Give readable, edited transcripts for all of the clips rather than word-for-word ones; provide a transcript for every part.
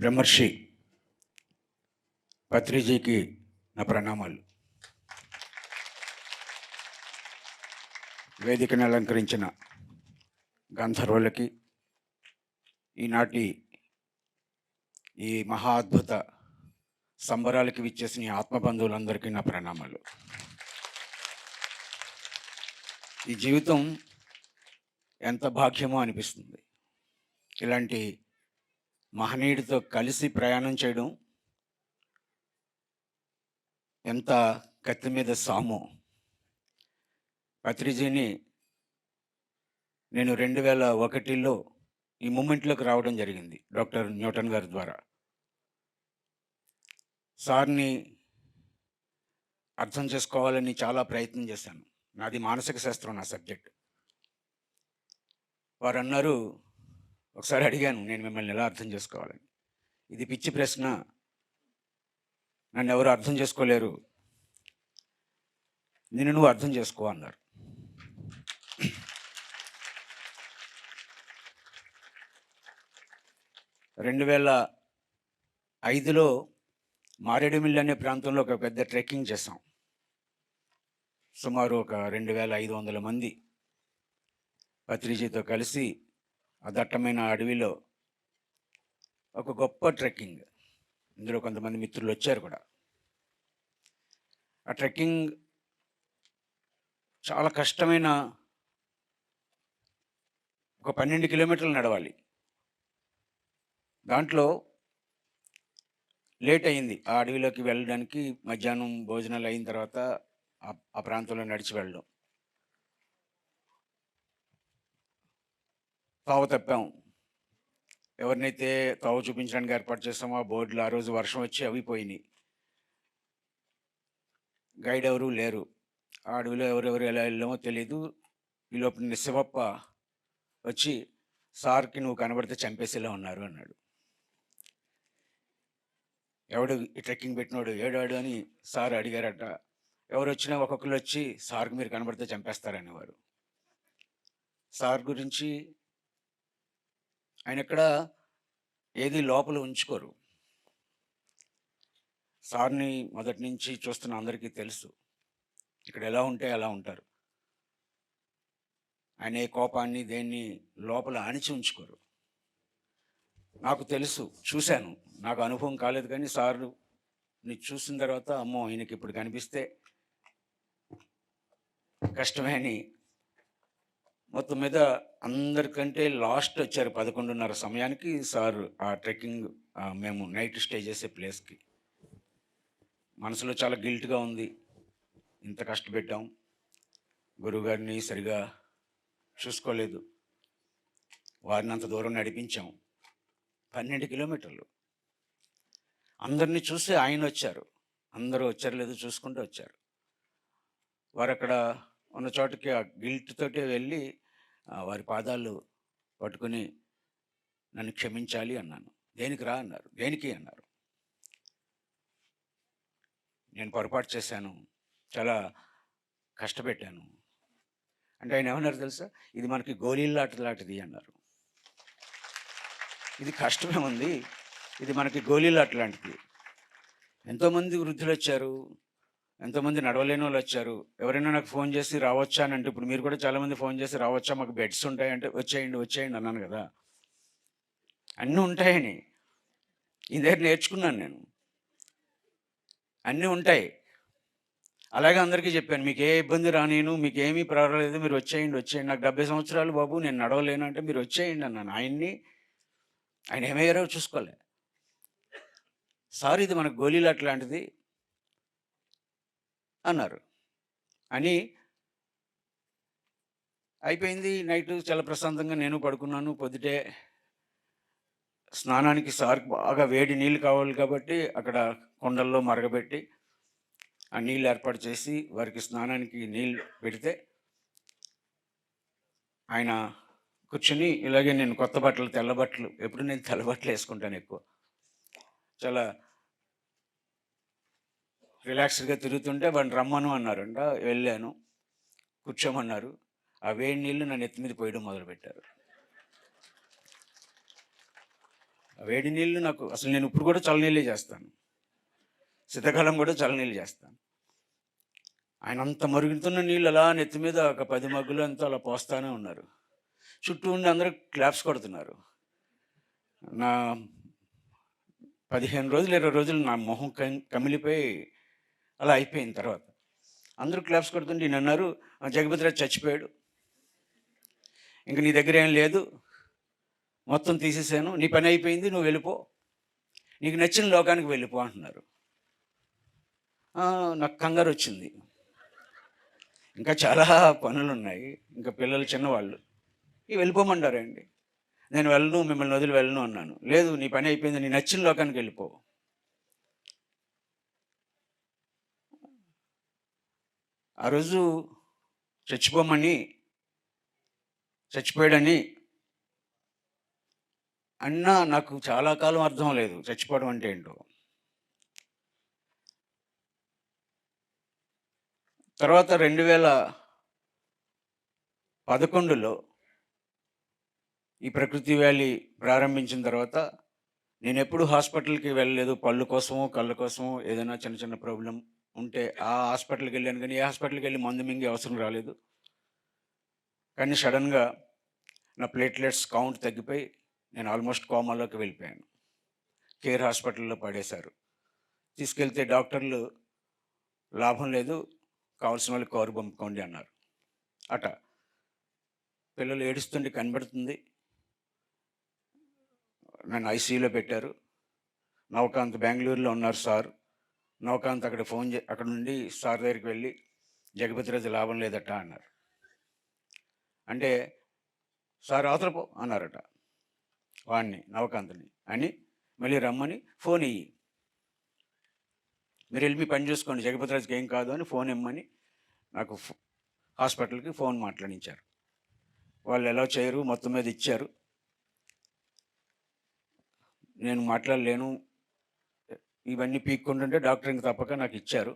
బ్రహ్మర్షి పత్రిజీకి నా ప్రణామాలు. వేదికను అలంకరించిన గంధర్వులకి, ఈనాటి ఈ మహా అద్భుత సంబరాలకి విచ్చేసిన ఈ ఆత్మబంధువులందరికీ నా ప్రణామాలు. ఈ జీవితం ఎంత భాగ్యమో అనిపిస్తుంది. ఇలాంటి మహనీయుడితో కలిసి ప్రయాణం చేయడం ఎంత కత్తి మీద సామో. పత్రిజీని నేను 2001లో ఈ మూమెంట్లోకి రావడం జరిగింది డాక్టర్ న్యూటన్ గారి ద్వారా. సార్ని అర్థం చేసుకోవాలని చాలా ప్రయత్నం చేశాను. నాది మానసిక శాస్త్రం, నా సబ్జెక్ట్. వారు అన్నారు, ఒకసారి అడిగాను, నేను మిమ్మల్ని ఎలా అర్థం చేసుకోవాలని. ఇది పిచ్చి ప్రశ్న, నన్ను ఎవరు అర్థం చేసుకోలేరు, నిన్ను నువ్వు అర్థం చేసుకో అన్నారు. రెండు 2005లో మారేడుమిల్లి అనే ప్రాంతంలో ఒక పెద్ద ట్రెక్కింగ్ చేసాం. సుమారు ఒక 2500 మంది పత్రిజీతో కలిసి ఆ దట్టమైన అడవిలో ఒక గొప్ప ట్రెక్కింగ్. ఇందులో కొంతమంది మిత్రులు వచ్చారు కూడా. ఆ ట్రెక్కింగ్ చాలా కష్టమైన, ఒక 12 కిలోమీటర్లు నడవాలి. దాంట్లో లేట్ అయింది ఆ అడవిలోకి వెళ్ళడానికి. మధ్యాహ్నం భోజనాలు అయిన తర్వాత ఆ ప్రాంతంలో నడిచి వెళ్ళడం. తావు తప్పాం. ఎవరినైతే తావు చూపించడానికి ఏర్పాటు చేస్తామో ఆ బోర్డులు ఆ రోజు వర్షం వచ్చి అవి పోయినాయి. గైడ్ ఎవరు లేరు. ఆ అడవిలో ఎవరెవరు ఎలా వెళ్ళామో తెలీదు. ఈ లోపల శివప్ప వచ్చి, సార్కి నువ్వు కనబడితే చంపేసేలా ఉన్నారు అన్నాడు. ఎవడు ఈ ట్రెక్కింగ్ పెట్టినోడు ఏడాడు అని సార్ అడిగారట. ఎవరు వచ్చినా ఒక్కొక్కరు వచ్చి, సార్కి మీరు కనబడితే చంపేస్తారనేవారు. సార్ గురించి ఆయన ఎక్కడ ఏది లోపల ఉంచుకోరు. సార్ని మొదటి నుంచి చూస్తున్న అందరికీ తెలుసు, ఇక్కడ ఎలా ఉంటే అలా ఉంటారు. ఆయన ఏ కోపాన్ని దేన్ని లోపల అణిచి ఉంచుకోరు. నాకు తెలుసు, చూశాను, నాకు అనుభవం కాలేదు, కానీ సార్ని చూసిన తర్వాత అమ్మో ఈయనకి ఇప్పుడు కనిపిస్తే కష్టమే అని మొత్తం మీద అందరికంటే లాస్ట్ వచ్చారు. 11:30 సమయానికి సార్ ఆ ట్రెక్కింగ్ మేము నైట్ స్టే చేసే ప్లేస్కి. మనసులో చాలా గిల్ట్గా ఉంది, ఇంత కష్టపెట్టాం, గురువుగారిని సరిగా చూసుకోలేదు, వారిని అంత దూరం నడిపించాం. 12 కిలోమీటర్లు. అందరినీ చూసి ఆయన వచ్చారు. అందరూ వచ్చారు లేదో చూసుకుంటూ వచ్చారు. వారు అక్కడ ఉన్న చోటుకి ఆ గిల్ట్ తోటే వెళ్ళి వారి పాదాలు పట్టుకుని నన్ను క్షమించాలి అన్నాను. దేనికి రా అన్నారు. దేనికి అన్నారు. నేను పొరపాటు చేశాను, చాలా కష్టపెట్టాను అంటే ఆయన ఏమన్నారు తెలుసా, ఇది మనకి గోళీలాట లాంటిది అన్నారు. ఇది కష్టమే ఉంది, ఇది మనకి గోళీలాట లాంటిది. ఎంతోమంది వృద్ధులు వచ్చారు, ఎంతోమంది నడవలేని వాళ్ళు వచ్చారు. ఎవరైనా నాకు ఫోన్ చేసి రావచ్చా అని అంటే, ఇప్పుడు మీరు కూడా చాలామంది ఫోన్ చేసి రావచ్చా, మాకు బెడ్స్ ఉంటాయంటే వచ్చేయండి వచ్చేయండి అన్నాను కదా. అన్నీ ఉంటాయని ఈ దగ్గర నేర్చుకున్నాను నేను. అన్నీ ఉంటాయి. అలాగే అందరికీ చెప్పాను, మీకు ఏ ఇబ్బంది రానేను, మీకు ఏమీ పర్వాలేదు, మీరు వచ్చేయండి వచ్చేయండి. నాకు 70 సంవత్సరాలు బాబు, నేను నడవలేను అంటే మీరు వచ్చేయండి అన్నాను. ఆయన ఏమయ్యారో చూసుకోలే. సార్ ఇది మనకు గోళీలాట లాంటిది అన్నారు. అని అయిపోయింది. నైట్ చాలా ప్రశాంతంగా నేను పడుకున్నాను. పొద్దుటే స్నానానికి సార్కి బాగా వేడి నీళ్ళు కావాలి కాబట్టి అక్కడ కుండల్లో మరగబెట్టి ఆ నీళ్ళు ఏర్పాటు చేసి వారికి స్నానానికి నీళ్ళు పెడితే ఆయన కూర్చుని ఇలాగే, నేను కొత్త బట్టలు తెల్ల బట్టలు, ఎప్పుడు నేను తెల్ల బట్టలు వేసుకుంటాను ఎక్కువ, చాలా రిలాక్స్డ్గా తిరుగుతుంటే వాడిని రమ్మను అన్నారంట. వెళ్ళాను, కూర్చోమన్నారు. ఆ వేడి నీళ్ళు నా నెత్తి మీద పోయడం మొదలుపెట్టారు. వేడి నీళ్ళు నాకు అసలు నేను ఇప్పుడు కూడా చల్లనీళ్ళే చేస్తాను. శీతాకాలం కూడా చల్లనీళ్ళు చేస్తాను. ఆయన అంత మరుగుతున్న నీళ్ళు అలా నెత్తి మీద ఒక 10 మగ్గులు ఎంతో అలా పోస్తానే ఉన్నారు. చుట్టూ ఉండి అందరూ క్లాప్స్ కొడుతున్నారు. నా 15 రోజులు, 20 రోజులు నా మొహం కమిలిపోయి అలా అయిపోయింది తర్వాత. అందరూ క్లాప్స్ కొడుతుంటే ఈయనన్నారు, జగపతిరాజు చచ్చిపోయాడు. ఇంక నీ దగ్గర ఏం లేదు. మొత్తం తీసేసాను. నీ పని అయిపోయింది. నువ్వు వెళ్ళిపో. నీకు నచ్చిన లోకానికి వెళ్ళిపో అంటున్నారు. నాకు కంగారు వచ్చింది. ఇంకా చాలా పనులున్నాయి. ఇంకా పిల్లలు చిన్నవాళ్ళు. వెళ్ళిపోమంటారండి. నేను వెళ్ళను, మిమ్మల్ని వదిలి వెళ్ళను అన్నాను. లేదు, నీ పని అయిపోయింది. నీ నచ్చిన లోకానికి వెళ్ళిపో. ఆ రోజు చచ్చిపోయాడని అన్నా నాకు చాలా కాలం అర్థం లేదు చచ్చిపోవడం అంటే ఏంటో. తర్వాత 2011లో ఈ ప్రకృతి వ్యాలీ ప్రారంభించిన తర్వాత నేను ఎప్పుడు హాస్పిటల్కి వెళ్ళలేదు. పళ్ళు కోసమో, కళ్ళ కోసమో ఏదైనా చిన్న చిన్న ప్రాబ్లం ఉంటే ఆ హాస్పిటల్కి వెళ్ళాను, కానీ ఏ హాస్పిటల్కి వెళ్ళి మందు మింగే అవసరం రాలేదు. కానీ సడన్గా నా ప్లేట్లెట్స్ కౌంట్ తగ్గిపోయి నేను ఆల్మోస్ట్ కోమాలోకి వెళ్ళిపోయాను. కేర్ హాస్పిటల్లో పడేశారు. తీసుకెళ్తే డాక్టర్లు లాభం లేదు, కావాల్సిన వాళ్ళకి కారు పంపుకోండి అన్నారు. అట పిల్లలు ఏడుస్తుంటే కనబడుతుంది. నన్ను ఐసీయూలో పెట్టారు. నవకాంత్ బెంగళూరులో ఉన్నారు సార్. నవకాంత్ అక్కడ నుండి సార్ దగ్గరికి వెళ్ళి జగపతిరాజు లాభం లేదట అన్నారు. అంటే సార్ అవతల పో అన్నారట వాడిని, నవకాంత్ని. అని మళ్ళీ రమ్మని ఫోన్ ఇయ్యి, మీరు వెళ్ళి మీ పని చూసుకోండి, జగపతిరాజుకి ఏం కాదు అని ఫోన్ ఇమ్మని నాకు హాస్పిటల్కి ఫోన్ మాట్లాడించారు. వాళ్ళు ఎలా చేయరు, మొత్తం మీద ఇచ్చారు. నేను మాట్లాడలేను, ఇవన్నీ పీక్కుంటుంటే డాక్టర్ ఇంక తప్పక నాకు ఇచ్చారు.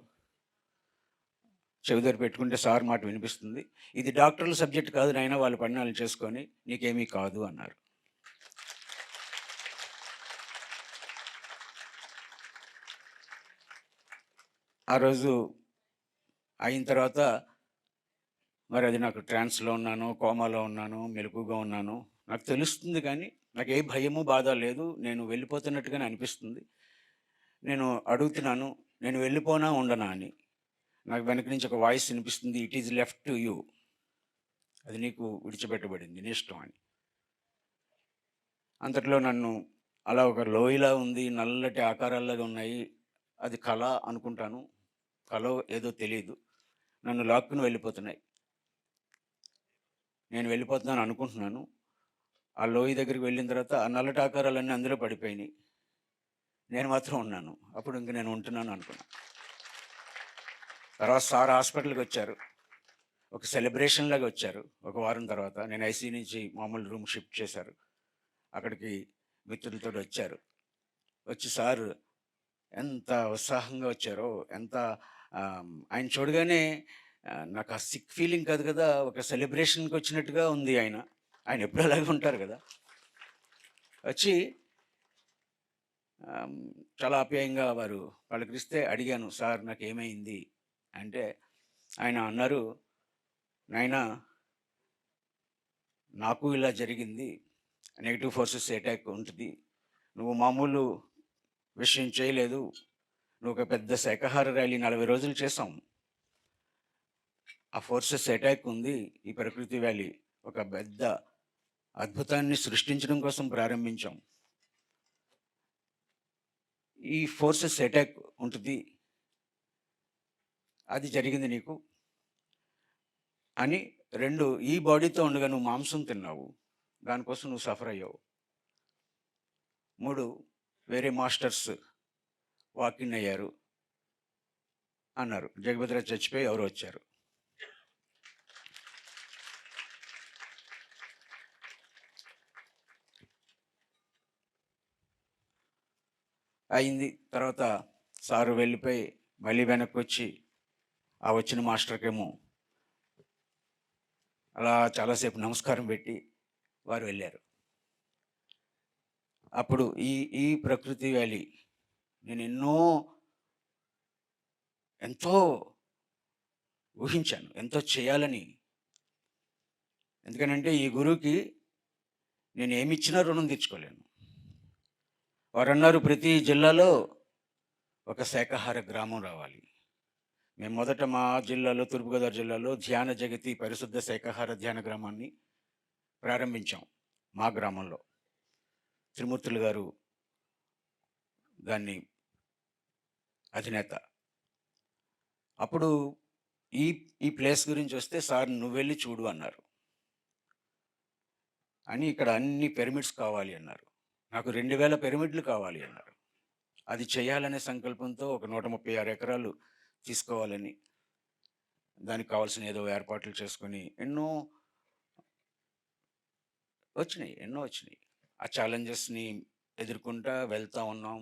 చెవి దగ్గర పెట్టుకుంటే సార్ మాట వినిపిస్తుంది. ఇది డాక్టర్ల సబ్జెక్ట్ కాదు నాయనా, వాళ్ళ పని వాళ్ళు చేసుకొని నీకేమీ కాదు అన్నారు. ఆ రోజు అయిన తర్వాత మరి అది నాకు ట్రాన్స్లో ఉన్నాను, కోమాలో ఉన్నాను, మెలకుగా ఉన్నాను నాకు తెలుస్తుంది. కానీ నాకు ఏ భయము బాధ లేదు. నేను వెళ్ళిపోతున్నట్టుగానే అనిపిస్తుంది. నేను అడుగుతున్నాను, నేను వెళ్ళిపోనా ఉండనా అని. నాకు వెనక నుంచి ఒక వాయిస్ వినిపిస్తుంది, it is left to you, అది నీకు విడిచిపెట్టబడింది, నీ ఇష్టం అని. అంతట్లో నన్ను అలా ఒక లోయలా ఉంది, నల్లటి ఆకారాల్లాగా ఉన్నాయి. అది కళ అనుకుంటాను, కళ ఏదో తెలియదు. నన్ను లాక్కుని వెళ్ళిపోతున్నాయి. నేను వెళ్ళిపోతున్నాను అనుకుంటున్నాను. ఆ లోయ దగ్గరికి వెళ్ళిన తర్వాత ఆ నల్లటి ఆకారాలన్నీ అందులో పడిపోయినాయి. నేను మాత్రం ఉన్నాను. అప్పుడు ఇంక నేను ఉంటున్నాను అనుకున్నాను. తర్వాత సార్ హాస్పిటల్కి వచ్చారు. ఒక సెలబ్రేషన్ లాగా వచ్చారు. ఒక వారం తర్వాత నేను ఐసీ నుంచి మామూలు రూమ్ షిఫ్ట్ చేశారు. అక్కడికి మిత్రులతో వచ్చారు. వచ్చి సార్ ఎంత ఉత్సాహంగా వచ్చారో, ఎంత ఆయన చూడగానే నాకు ఆ సిక్ ఫీలింగ్ కాదు కదా, ఒక సెలబ్రేషన్కి వచ్చినట్టుగా ఉంది. ఆయన ఎప్పుడు అలాగే ఉంటారు కదా. వచ్చి చాలా ఆప్యాయంగా వారు పలకరిస్తే అడిగాను, సార్ నాకు ఏమైంది అంటే ఆయన అన్నారు, నాయనా నాకు ఇలా జరిగింది, నెగిటివ్ ఫోర్సెస్ అటాక్ ఉంటుంది, నువ్వు మామూలు విషయం చేయలేదు, నువ్వు ఒక పెద్ద శాకాహార ర్యాలీ 40 రోజులు చేసాం, ఆ ఫోర్సెస్ అటాక్ ఉంది. ఈ ప్రకృతి వ్యాలీ ఒక పెద్ద అద్భుతాన్ని సృష్టించడం కోసం ప్రారంభించాం. ఈ ఫోర్సెస్ అటాక్ ఉంటుంది, అది జరిగింది నీకు అని. 2, ఈ బాడీతో ఉండగా నువ్వు మాంసం తిన్నావు, దానికోసం నువ్వు సఫర్ అయ్యావు. 3, వేరే మాస్టర్స్ వాకిన్ అయ్యారు అన్నారు. జగపతిరాజు చచ్చిపోయి ఎవరు వచ్చారు. అయింది. తర్వాత సారు వెళ్ళిపోయి మళ్ళీ వెనక్కి వచ్చి ఆ వచ్చిన మాస్టర్కేమో అలా చాలాసేపు నమస్కారం పెట్టి వారు వెళ్ళారు. అప్పుడు ఈ ఈ ప్రకృతి వ్యాలీ నేను ఎంతో ఊహించాను. ఎంతో చేయాలని. ఎందుకనంటే ఈ గురువుకి నేను ఏమిచ్చినా రుణం తీర్చుకోలేను. వారన్నారు ప్రతి జిల్లాలో ఒక శాకాహార గ్రామం రావాలి. మేము మొదట మా జిల్లాలో, తూర్పుగోదావరి జిల్లాలో ధ్యాన జగతి పరిశుద్ధ శాకాహార ధ్యాన గ్రామాన్ని ప్రారంభించాం మా గ్రామంలో. త్రిమూర్తులు గారు దాన్ని అధినేత. అప్పుడు ఈ ఈ ప్లేస్ గురించి వస్తే, సార్ నువ్వెళ్ళి చూడు అన్నారు. అని ఇక్కడ అన్ని పిరమిడ్స్ కావాలి అన్నారు. నాకు 2000 పిరమిడ్లు కావాలి అన్నారు. అది చేయాలనే సంకల్పంతో ఒక 136 ఎకరాలు తీసుకోవాలని, దానికి కావాల్సిన ఏదో ఏర్పాట్లు చేసుకొని ఎన్నో వచ్చినాయి. ఆ ఛాలెంజెస్‌ని ఎదుర్కొంటా వెళ్తా ఉన్నాం.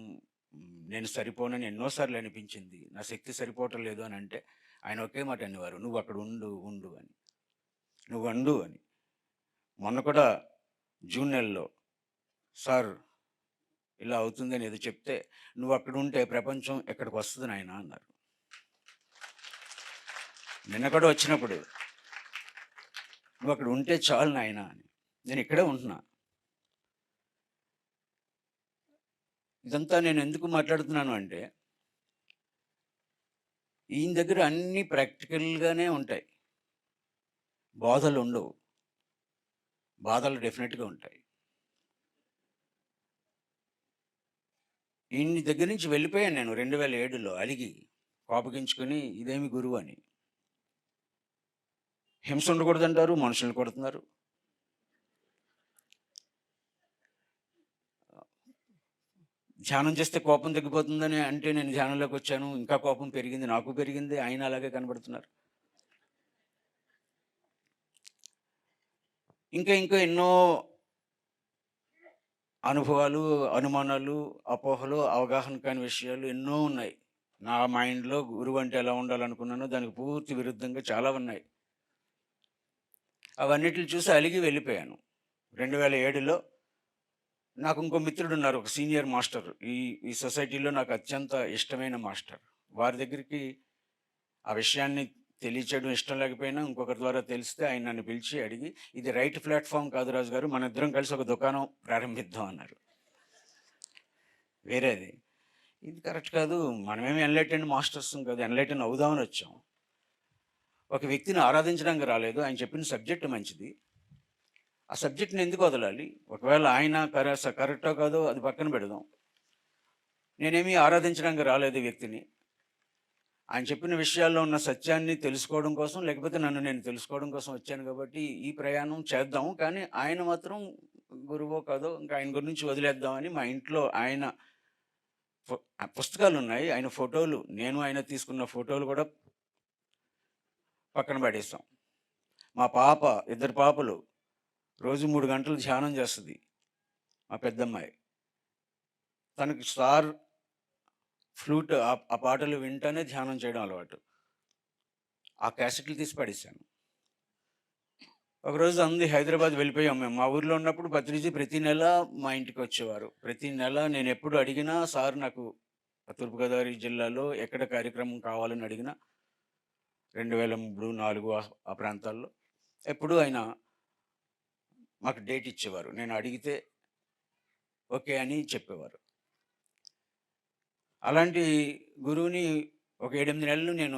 నేను సరిపోనని ఎన్నోసార్లు అనిపించింది. నా శక్తి సరిపోవటం లేదు అని అంటే, ఆయన ఒకే మాట అనేవారు, "నువ్వు అక్కడ ఉండు అని. నువ్వు ఉండు" అని. మొన్న కూడా జూన్ నెలలో సార్ ఇలా అవుతుందని ఏదో చెప్తే, "నువ్వు అక్కడ ఉంటే ప్రపంచం ఎక్కడికి వస్తుంది నాయనా" అన్నారు. నిన్న కూడా వచ్చినప్పుడు, "నువ్వు అక్కడ ఉంటే చాలు నాయనా" అని. నేను ఇక్కడే ఉంటున్నా. ఇదంతా నేను ఎందుకు మాట్లాడుతున్నాను అంటే, ఈయన దగ్గర అన్నీ ప్రాక్టికల్‌గానే ఉంటాయి. బోధలు ఉండవు. బాధలు డెఫినెట్‌గా ఉంటాయి. ఈయన్ని దగ్గర నుంచి వెళ్ళిపోయాను నేను 2007లో అలిగి, కోపగించుకొని ఇదేమి గురువు అని. హింస ఉండకూడదంటారు, మనుషుల్ని కొడుతున్నారు. ధ్యానం చేస్తే కోపం తగ్గిపోతుందని అంటే నేను ధ్యానంలోకి వచ్చాను. ఇంకా కోపం పెరిగింది. నాకు పెరిగింది. ఆయన అలాగే కనబడుతున్నారు. ఇంకా ఎన్నో అనుభవాలు, అనుమానాలు, అపోహలు, అవగాహన కాని విషయాలు ఎన్నో ఉన్నాయి. నా మైండ్‌లో గురువు అంటే ఎలా ఉండాలనుకున్నానో దానికి పూర్తి విరుద్ధంగా చాలా ఉన్నాయి. అవన్నిటిని చూసి అలిగి వెళ్ళిపోయాను. 2007లో నాకు ఇంకో మిత్రుడున్నారు. ఒక సీనియర్ మాస్టర్. ఈ ఈ సొసైటీలో నాకు అత్యంత ఇష్టమైన మాస్టర్. వారి దగ్గరికి ఆ విషయాన్ని తెలియచేయడం ఇష్టం లేకపోయినా ఇంకొకరి ద్వారా తెలిస్తే ఆయన నన్ను పిలిచి అడిగి, "ఇది రైట్ ప్లాట్‌ఫార్మ్ కాదు రాజు గారు. మనిద్దరం కలిసి ఒక దుకాణం ప్రారంభిద్దాం" అన్నారు. వేరేది. ఇది కరెక్ట్ కాదు. మనమేమి ఎన్‌లైటెన్డ్ మాస్టర్సం కాదు. ఎన్‌లైటెన్ అవుదామని వచ్చాం. ఒక వ్యక్తిని ఆరాధించడానికి రాలేదు. ఆయన చెప్పిన సబ్జెక్ట్ మంచిది. ఆ సబ్జెక్ట్‌ని ఎందుకు వదలాలి? ఒకవేళ ఆయన కరెక్టో కాదో అది పక్కన పెడదాం. నేనేమి ఆరాధించడానికి రాలేదు ఈ వ్యక్తిని. ఆయన చెప్పిన విషయాల్లో ఉన్న సత్యాన్ని తెలుసుకోవడం కోసం, లేకపోతే నన్ను నేను తెలుసుకోవడం కోసం వచ్చాను కాబట్టి ఈ ప్రయాణం చేద్దాం. కానీ ఆయన మాత్రం గురువో కాదో ఇంకా ఆయన గురించి వదిలేద్దామని మా ఇంట్లో ఆయన పుస్తకాలున్నాయి. ఆయన ఫోటోలు, నేను ఆయన తీసుకున్న ఫోటోలు కూడా పక్కన పడేసాం. మా పాప, 2 పాపలు రోజు 3 గంటలు ధ్యానం చేస్తది. మా పెద్దమ్మాయి. తనకి స్టార్ ఫ్లూట్ ఆ పాటలు వింటానే ధ్యానం చేయడం అలవాటు. ఆ క్యాసెట్లు తీసి పడేశాను. ఒకరోజు అంది హైదరాబాద్ వెళ్ళిపోయాం మేము. మా ఊర్లో ఉన్నప్పుడు భద్రిజీ ప్రతి నెల మా ఇంటికి వచ్చేవారు. ప్రతి నెల నేను ఎప్పుడు అడిగినా సార్ నాకు తూర్పుగోదావరి జిల్లాలో ఎక్కడ కార్యక్రమం కావాలని అడిగినా 2003, 4 ఆ ప్రాంతాల్లో ఎప్పుడూ ఆయన మాకు డేట్ ఇచ్చేవారు. నేను అడిగితే ఓకే అని చెప్పేవారు. అలాంటి గురువుని ఒక 7, 8 నెలలు నేను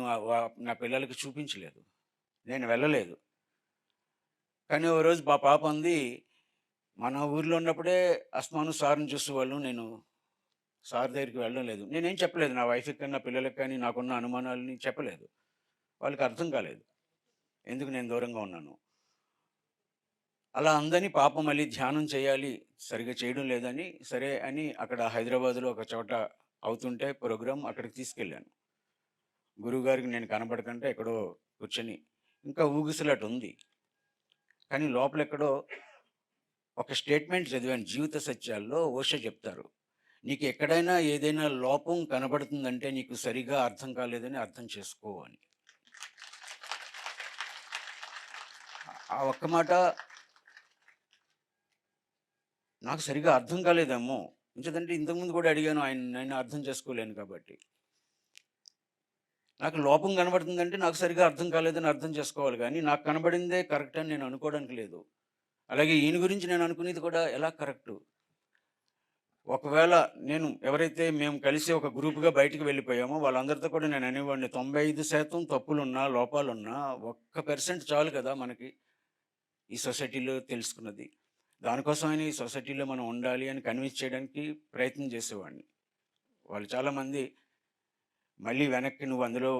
నా పిల్లలకి చూపించలేదు. నేను వెళ్ళలేదు. కానీ ఓ రోజు మా పాప అంది, "మన ఊర్లో ఉన్నప్పుడే అస్తమానం సార్‌ని చూసేవాళ్ళం. నేను సార్ దగ్గరికి వెళ్ళడం లేదు." నేనేం చెప్పలేదు. నా వైఫ్‌కి కానీ, నా పిల్లలకి కానీ నాకున్న అనుమానాలని చెప్పలేదు. వాళ్ళకి అర్థం కాలేదు. ఎందుకు నేను దూరంగా ఉన్నానో. అలా అందని పాప మళ్ళీ ధ్యానం చేయాలి, సరిగ్గా చేయడం లేదని, సరే అని అక్కడ హైదరాబాద్‌లో ఒక చోట అవుతుంటే ప్రోగ్రామ్ అక్కడికి తీసుకెళ్ళాను. గురువుగారికి నేను కనపడకంటే ఎక్కడో కూర్చొని ఇంకా ఊగిసలాట ఉంది. కానీ లోపలెక్కడో ఒక స్టేట్మెంట్ చదివాను. జీవిత సత్యాల్లో ఓషో చెప్తారు, "నీకు ఎక్కడైనా ఏదైనా లోపం కనబడుతుందంటే నీకు సరిగ్గా అర్థం కాలేదని అర్థం చేసుకో" అని. ఆ ఒక్క మాట నాకు సరిగ్గా అర్థం కాలేదేమో! ఎంచేతంటే ఇంతకుముందు కూడా అడిగాను నేను అర్థం చేసుకోలేను కాబట్టి. నాకు లోపం కనబడుతుందంటే నాకు సరిగ్గా అర్థం కాలేదని అర్థం చేసుకోవాలి గానీ, నాకు కనబడిందే కరెక్ట్ అని నేను అనుకోవడానికి లేదు. అలాగే ఈయన గురించి నేను అనుకునేది కూడా ఎలా కరెక్టు? ఒకవేళ ఎవరైతే మేము కలిసి ఒక గ్రూప్‌గా బయటికి వెళ్ళిపోయామో వాళ్ళందరితో కూడా నేను అనేవాడిని 95% తప్పులున్నా, లోపాలున్నా ఒక్క పర్సెంట్ చాలు కదా మనకి ఈ సొసైటీలో తెలుసుకున్నది. దానికోసమని ఈ సొసైటీలో మనం ఉండాలి అని కన్విన్స్ చేయడానికి ప్రయత్నం చేసేవాడిని. వాళ్ళు చాలామంది మళ్ళీ వెనక్కి నువ్వు అందులో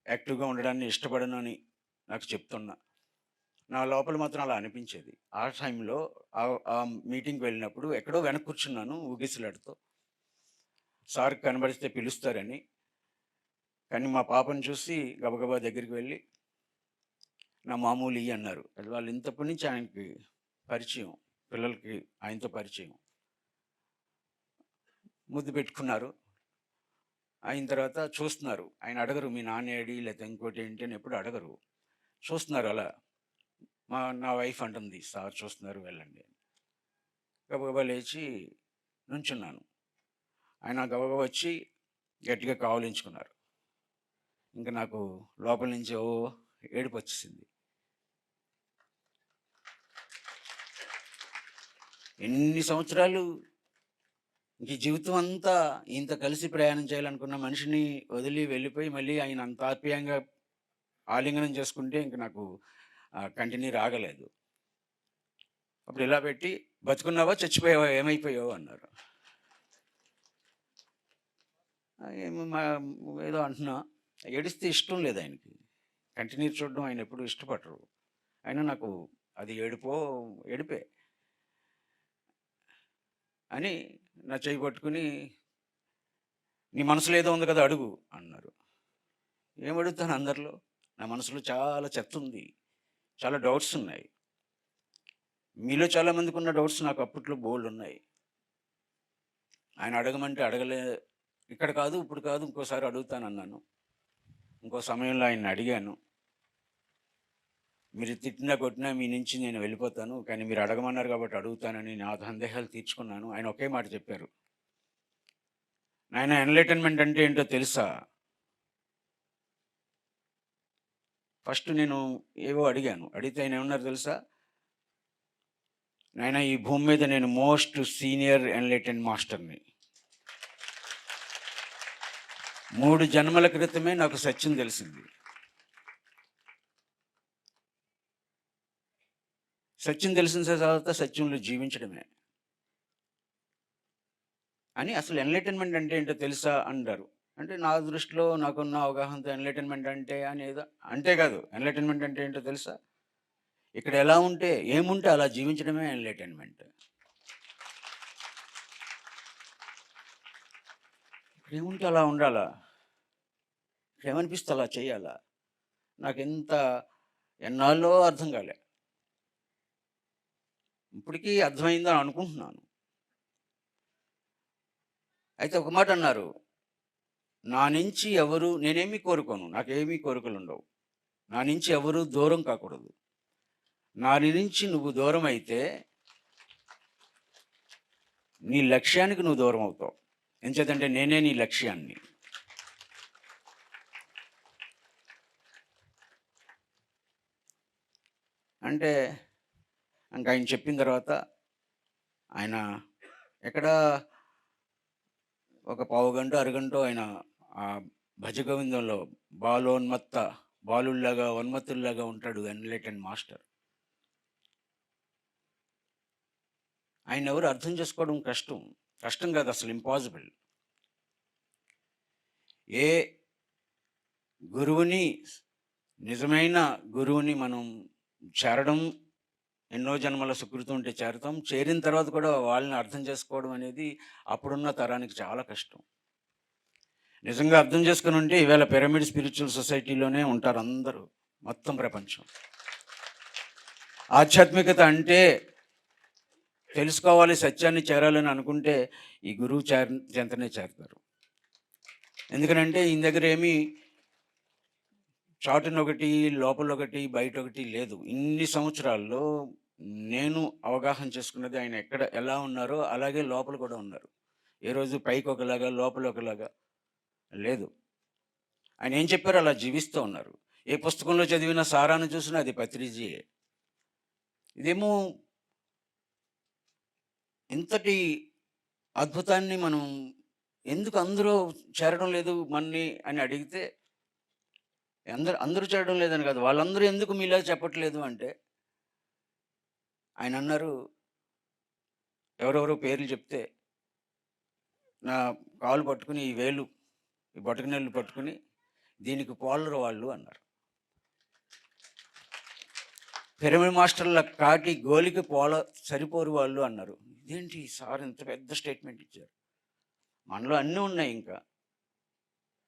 యాక్టివ్‌గా ఉండడాన్ని ఇష్టపడను అని నాకు చెప్తున్నా. నా లోపల మాత్రం అలా అనిపించేది. ఆ టైంలో ఆ మీటింగ్‌కి వెళ్ళినప్పుడు ఎక్కడో వెనక కూర్చున్నాను ఊగిసలాడుతూ. సార్‌కి కనబడిస్తే పిలుస్తారని. కానీ మా పాపను చూసి గబగబా దగ్గరికి వెళ్ళి, నా మామూలు ఇయ్యి అన్నారు. అది వాళ్ళు ఇంతప్పటి నుంచి ఆయనకి పరిచయం. పిల్లలకి ఆయనతో పరిచయం. ముద్దు పెట్టుకున్నారు. అయిన తర్వాత చూస్తున్నారు. ఆయన అడగరు మీ నాన్న ఏడి లేతే ఇంకోటి ఏంటి అని ఎప్పుడు అడగరు. చూస్తున్నారు అలా. నా వైఫ్ అంటుంది, "సార్ చూస్తున్నారు వెళ్ళండి" అని. గబగబా లేచి నుంచున్నాను. ఆయన గబగబా వచ్చి గట్టిగా కావలించుకున్నారు. ఇంక నాకు లోపల నుంచి ఏడుపొచ్చేసింది. ఎన్ని సంవత్సరాలు ఇంక ఈ జీవితం అంతా ఈయనతో కలిసి ప్రయాణం చేయాలనుకున్న మనిషిని వదిలి వెళ్ళిపోయి మళ్ళీ ఆయన అంత ఆప్యాయంగా ఆలింగనం చేసుకుంటే ఇంక నాకు కంటిన్యూ రాగలేదు. అప్పుడు ఇలా పెట్టి, "బతికున్నావా? చచ్చిపోయావా? ఏమైపోయావు?" అన్నారు. ఏమో ఏదో అంటున్నా. ఏడిస్తే ఇష్టం లేదు ఆయనకి. కంటిన్యూ చూడడం ఆయన ఎప్పుడూ ఇష్టపడరు. అయినా నాకు అది ఏడుపే అని నా చెయ్యి పట్టుకుని, "నీ మనసులో ఏదో ఉంది కదా అడుగు" అన్నారు. ఏం అడుగుతాను అందరిలో? నా మనసులో చాలా చెత్తుంది. చాలా డౌట్స్ ఉన్నాయి. మీలో చాలామందికున్న డౌట్స్ నాకు అప్పట్లో బోలెడున్నాయి. ఆయన అడగమంటే ఇక్కడ కాదు, ఇప్పుడు కాదు, ఇంకోసారి అడుగుతానన్నాను. ఇంకో సమయంలో ఆయన్ని అడిగాను. "మీరు తిట్టినా, కొట్టినా మీ నుంచి నేను వెళ్ళిపోతాను. కానీ మీరు అడగమన్నారు కాబట్టి అడుగుతానని" నా సందేహాలు తీర్చుకున్నాను. ఆయన ఒకే మాట చెప్పారు. "నాయనా ఎన్‌లైటన్‌మెంట్ అంటే ఏంటో తెలుసా?" ఫస్ట్ నేను ఏవో అడిగాను. అడిగితే ఆయన ఏమన్నారో తెలుసా? "నాయనా ఈ భూమి మీద నేను మోస్ట్ సీనియర్ ఎన్‌లైటెన్డ్ మాస్టర్‌ని. 3 జన్మల క్రితమే నాకు సత్యం తెలిసింది. సత్యం తెలిసిన తర్వాత సత్యంలో జీవించడమే" అని అసలు ఎన్‌లైటన్‌మెంట్ అంటే ఏంటో తెలుసా అంటారు. అంటే నా దృష్టిలో నాకున్న అవగాహనతో ఎన్‌లైటన్‌మెంట్ అంటే అనేదో అంతే కాదు. ఎన్‌లైటన్‌మెంట్ అంటే ఏంటో తెలుసా? ఇక్కడ ఏముంటే అలా జీవించడమే ఎన్‌లైటన్‌మెంట్. ఇక్కడేముంటే అలా ఉండాలా? ఇక్కడేమనిపిస్తే అలా చేయాలా? నాకెంత ఎన్నాళ్ళో అర్థం కాలే. ఇప్పటికీ అర్థమైందని అనుకుంటున్నాను. అయితే ఒక మాట అన్నారు. నా నుంచి నేనేమి కోరుకోను. నాకేమీ కోరికలుండవు. నా నుంచి ఎవరు దూరం కాకూడదు. నా నుంచి నువ్వు దూరమైతే నీ లక్ష్యానికి నువ్వు దూరం అవుతావు. ఎంచేతంటే నేనే నీ లక్ష్యాన్ని. అంటే ఇంక ఆయన చెప్పిన తర్వాత ఆయన ఎక్కడా ఒక పావుగంటో, అరగంటో ఆయన ఆ భజ గోవిందంలో బాలుల్లాగా, ఉన్మత్తుల్లాగా ఉంటాడు ఎన్‌లైటెన్డ్ మాస్టర్. ఆయన్నెవరు అర్థం చేసుకోవడం కష్టం. కష్టం కాదు అసలు ఇంపాసిబుల్. ఏ గురువుని నిజమైన గురువుని మనం చేరడం ఎన్నో జన్మల సుకృతం ఉంటే చేరతాం. చేరిన తర్వాత కూడా వాళ్ళని అర్థం చేసుకోవడం అనేది అప్పుడున్న తరానికి చాలా కష్టం. నిజంగా అర్థం చేసుకొని ఉంటే ఈవేళ పిరమిడ్ స్పిరిచువల్ సొసైటీలోనే ఉంటారు అందరూ. మొత్తం ప్రపంచం. ఆధ్యాత్మికత అంటే తెలుసుకోవాలి, సత్యాన్ని చేరాలని అనుకుంటే ఈ గురువు చెంతనే చేరతారు. ఎందుకనంటే ఈయన దగ్గర ఏమీ చాటునొకటి, లోపలొకటి, బయటొకటి లేదు. ఇన్ని సంవత్సరాల్లో నేను అవగాహన చేసుకున్నది ఆయన ఎక్కడ ఎలా ఉన్నారో అలాగే లోపల కూడా ఉన్నారు. ఏ రోజు పైకి ఒకలాగా, లోపల ఒకలాగా లేదు. ఆయన ఏం చెప్పారో అలా జీవిస్తూ ఉన్నారు. ఏ పుస్తకంలో చదివిన సారాన్ని చూసినా అది పత్రిజీయే. ఇదేమో ఇంతటి అద్భుతాన్ని మనం ఎందుకు అందరూ చేరడం లేదు మన్ని అని అడిగితే, అందరూ చేరడం లేదని కాదు. వాళ్ళందరూ ఎందుకు మీలా చెప్పట్లేదు అంటే, ఆయనన్నారు, ఎవరెవరో పేర్లు చెప్తే, నా కాలు పట్టుకుని ఈ వేలు, ఈ బొటనవేలు పట్టుకుని, దీనికి పోలరు వాళ్ళు అన్నారు. పిరమిడ్ మాస్టర్ల కాటి గోలికి సరిపోరు వాళ్ళు అన్నారు. ఇదేంటి సార్ ఇంత పెద్ద స్టేట్మెంట్ ఇచ్చారు. మనలో అన్నీ ఉన్నాయి ఇంకా.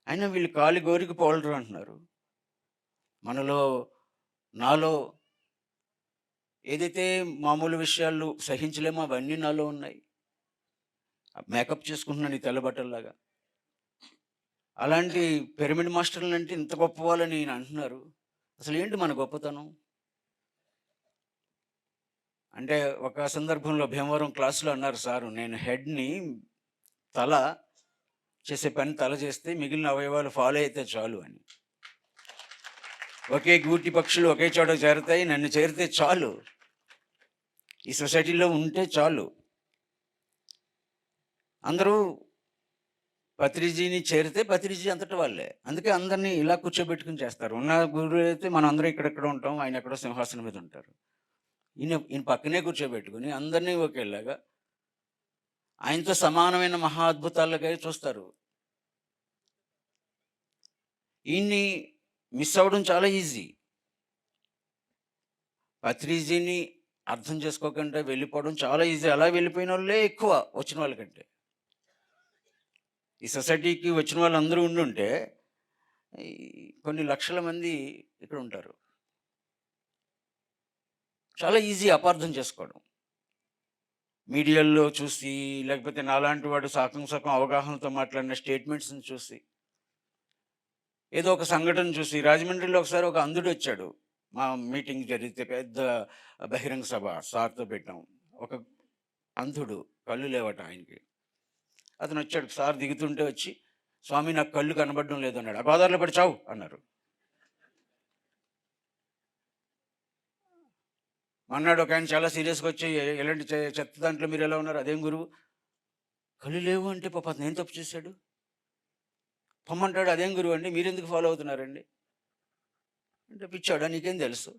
అయినా వీళ్ళు కాలి గోరికి పోలరు అంటున్నారు. మనలో, నాలో ఏదైతే మామూలు విషయాలు సహించలేమో అవన్నీ నాలో ఉన్నాయి. మేకప్ చేసుకుంటున్నాను ఈ తెల్ల బట్టల్లాగా. అలాంటి పిరమిడ్ మాస్టర్లు అంటే ఇంత గొప్ప వాళ్ళని ఈయన అంటున్నారు. అసలు ఏంటి మన గొప్పతనం? అంటే ఒక సందర్భంలో భీమవరం క్లాసులో అన్నారు సారు, నేను హెడ్‌ని, తల చేసే పని తల చేస్తే మిగిలిన అవయవాలు ఫాలో అయితే చాలు అని. ఒకే గూటి పక్షులు ఒకే చోట చేరతాయి, నన్ను చేరితే చాలు. ఈ సొసైటీలో ఉంటే చాలు. అందరూ పత్రిజీని చేరితే పత్రిజీ అంతటి వాళ్ళే. అందుకే అందరిని ఇలా కూర్చోబెట్టుకొని చేస్తారు. ఉన్న గురువు అయితే మనం అందరం ఇక్కడెక్కడ ఉంటాం, ఆయన ఎక్కడో సింహాసనం మీద ఉంటారు. ఈయన పక్కనే కూర్చోబెట్టుకొని అందరినీ ఒకేలాగా ఆయనతో సమానమైన మహా అద్భుతాలకై చూస్తారు. ఈయన్ని మిస్ అవ్వడం చాలా ఈజీ. పత్రిజీని అర్థం చేసుకోకుండా వెళ్ళిపోవడం చాలా ఈజీ. అలా వెళ్ళిపోయిన వాళ్ళే ఎక్కువ వచ్చిన వాళ్ళకంటే. ఈ సొసైటీకి వచ్చిన వాళ్ళందరూ ఉండుంటే ఈ కొన్ని లక్షల మంది ఇక్కడ ఉంటారు. చాలా ఈజీ అపార్థం చేసుకోవడం. మీడియాల్లో చూసి, లేకపోతే నాలాంటి వాడు సగం సగం అవగాహనతో మాట్లాడిన స్టేట్మెంట్స్‌ని చూసి, ఏదో ఒక సంఘటన చూసి, రాజమండ్రిలో ఒకసారి ఒక అంధుడు వచ్చాడు. మా మీటింగ్ జరిగితే పెద్ద బహిరంగ సభ సార్‌తో పెట్టాం. ఒక అంధుడు, కళ్ళు లేవట ఆయనకి. అతను వచ్చాడు. సార్ దిగుతుంటే వచ్చి, "స్వామి నాకు కళ్ళు కనబడడం లేదు" అన్నాడు. "ఆ గోదావరిలో పడి చావు" అన్నారు. మర్నాడు ఒకాయన చాలా సీరియస్‌గా వచ్చి, "ఇలాంటి చెత్త దాంట్లో మీరు ఎలా ఉన్నారు?" "అదేం గురువు?" "కళ్ళు లేవు" అంటే పాపం అతను ఏం తప్పు చేశాడు? పొమ్మంటాడు. "అదేం గురువు అండి, మీరెందుకు ఫాలో అవుతున్నారండి?" అంటే, "పిచ్చోడా నీకేం తెలుసు?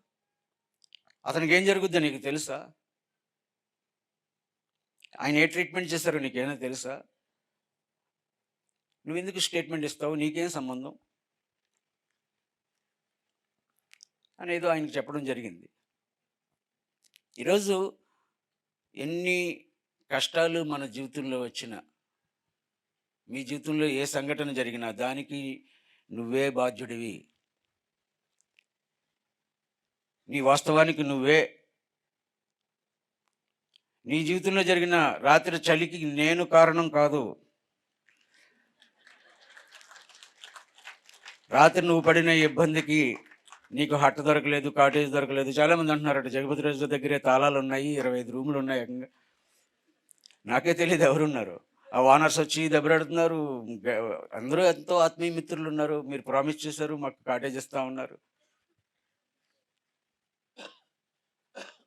అతనికి ఏం జరుగుద్దో నీకు తెలుసా? ఆయన ఏ ట్రీట్మెంట్ చేశారో నీకేమైనా తెలుసా? నువ్వెందుకు స్టేట్మెంట్ ఇస్తావు? నీకేం సంబంధం?" అనేదో ఆయనకి చెప్పడం జరిగింది. ఈరోజు ఎన్ని కష్టాలు మన జీవితంలో వచ్చినా, మీ జీవితంలో ఏ సంఘటన జరిగినా దానికి నువ్వే బాధ్యుడివి. నీ వాస్తవానికి నువ్వే. నీ జీవితంలో జరిగిన రాత్రి చలికి నేను కారణం కాదు. రాత్రి నువ్వు పడిన ఇబ్బందికి నీకు హట్ట దొరకలేదు, కాటేజ్ దొరకలేదు. చాలామంది అంటున్నారట, జగపతి రాజు దగ్గరే తాళాలున్నాయి, 25 రూములున్నాయి ఏకంగా. నాకే తెలీదు ఎవరున్నారో. ఆ ఓనర్స్ వచ్చి దెబ్బలాడుతున్నారు. గ అందరూ ఎంతో ఆత్మీయ మిత్రులున్నారు. మీరు ప్రామిస్ చేశారు, మాకు కాటేజ్ ఇస్తా ఉన్నారు.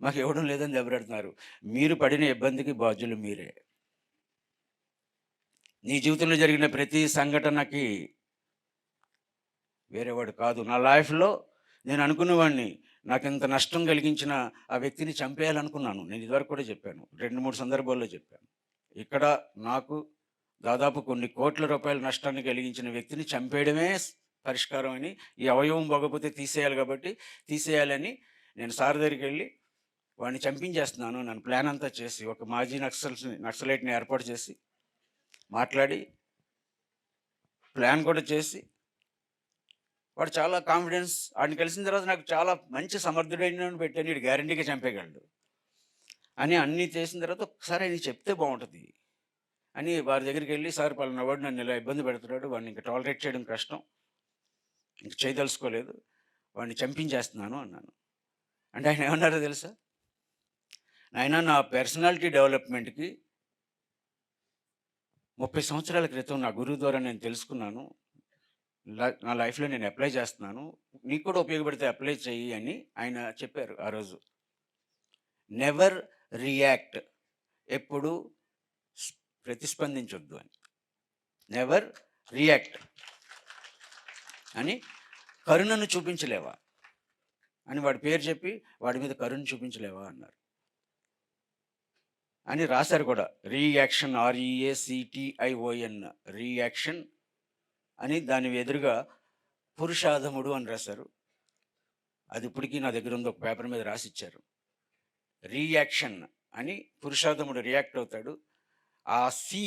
మాకు ఇవ్వడం లేదని దెబ్బలాడుతున్నారు. మీరు పడిన ఇబ్బందికి బాధ్యులు మీరే. నీ జీవితంలో జరిగిన ప్రతి సంఘటనకి వేరేవాడు కాదు. నా లైఫ్‌లో నేను అనుకునేవాడిని, నాకింత నష్టం కలిగించిన ఆ వ్యక్తిని చంపేయాలనుకున్నాను. నేను ఇదివరకు కూడా చెప్పాను. 2, 3 సందర్భాల్లో చెప్పాను. ఇక్కడ నాకు దాదాపు కొన్ని కోట్ల రూపాయల నష్టాన్ని కలిగించిన వ్యక్తిని చంపేయడమే పరిష్కారం అని, ఈ అవయవం బాగోపోతే తీసేయాలి కాబట్టి తీసేయాలని నేను సార్ దగ్గరికెళ్ళి వాడిని చంపించేస్తున్నాను నన్ను ప్లాన్ అంతా చేసి, ఒక మాజీ నక్సలైట్‌ని ఏర్పాటు చేసి, మాట్లాడి, ప్లాన్ కూడా చేసి, వాడు చాలా కాన్ఫిడెన్స్. ఆడిని కలిసిన తర్వాత నాకు చాలా మంచి సమర్థుడైనోడిని పెట్టాను, వీడు గ్యారంటీగా చంపేయగలడు అని అన్నీ చేసిన తర్వాత ఒకసారి ఆయనకి చెప్తే బాగుంటుంది అని వారి దగ్గరికి వెళ్ళి, సార్ పలానా వాడు నన్ను ఇలా ఇబ్బంది పెడుతున్నాడు, వాడిని ఇంకా టాలరేట్ చేయడం కష్టం, ఇంక చేయదలుచుకోలేదు, వాడిని చంపించేస్తున్నాను అన్నాను. అంటే ఆయన ఏమన్నారో తెలుసా? నాయనా నా పర్సనాలిటీ డెవలప్‌మెంట్‌కి 30 సంవత్సరాల క్రితం నా గురువు ద్వారా నేను తెలుసుకున్నాను. నా లైఫ్‌లో నేను అప్లై చేస్తున్నాను. నీకు కూడా ఉపయోగపడితే అప్లై చెయ్యి అని ఆయన చెప్పారు ఆ రోజు. నెవర్ రియాక్ట్, ఎప్పుడు స్ ప్రతిస్పందించొద్దు అని. నెవర్ రియాక్ట్ అని. కరుణను చూపించలేవా అని వాడి పేరు చెప్పి వాడి మీద కరుణ చూపించలేవా అన్నారు అని రాశారు కూడా. రీయాక్షన్, REACTION, రీయాక్షన్ అని దాని ఎదురుగా పురుషాధముడు అని రాశారు. అది ఇప్పటికీ నా దగ్గర ఉంది, ఒక పేపర్ మీద రాసిచ్చారు. రీయాక్షన్ అని, పురుషాధముడు రియాక్ట్ అవుతాడు. ఆ సి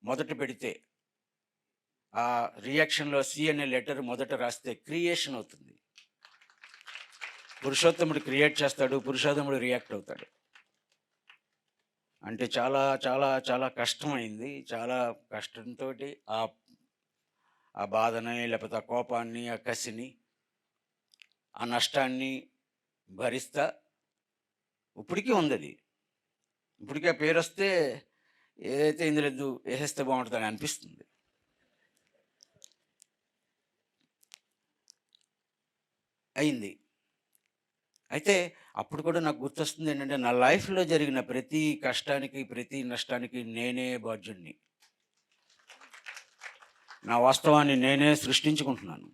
మొదట పెడితే, ఆ రియాక్షన్లో సి అనే లెటర్ మొదట రాస్తే క్రియేషన్ అవుతుంది. పురుషోత్తముడు క్రియేట్ చేస్తాడు, పురుషోత్తముడు రియాక్ట్ అవుతాడు. అంటే చాలా చాలా చాలా కష్టమైంది. చాలా కష్టంతో ఆ బాధని, లేకపోతే ఆ కోపాన్ని, ఆ కసిని, ఆ నష్టాన్ని భరిస్తా ఇప్పటికీ ఉంది అది. ఇప్పటికీ ఆ పేరు వస్తే ఏదైతే ఇందులో వేసేస్తే బాగుంటుందని అనిపిస్తుంది. అయింది. అయితే అప్పుడు కూడా నాకు గుర్తొస్తుంది ఏంటంటే, నా లైఫ్‌లో జరిగిన ప్రతి కష్టానికి, ప్రతి నష్టానికి నేనే బాధ్యుడిని. నా వాస్తవాన్ని నేనే సృష్టించుకుంటున్నాను.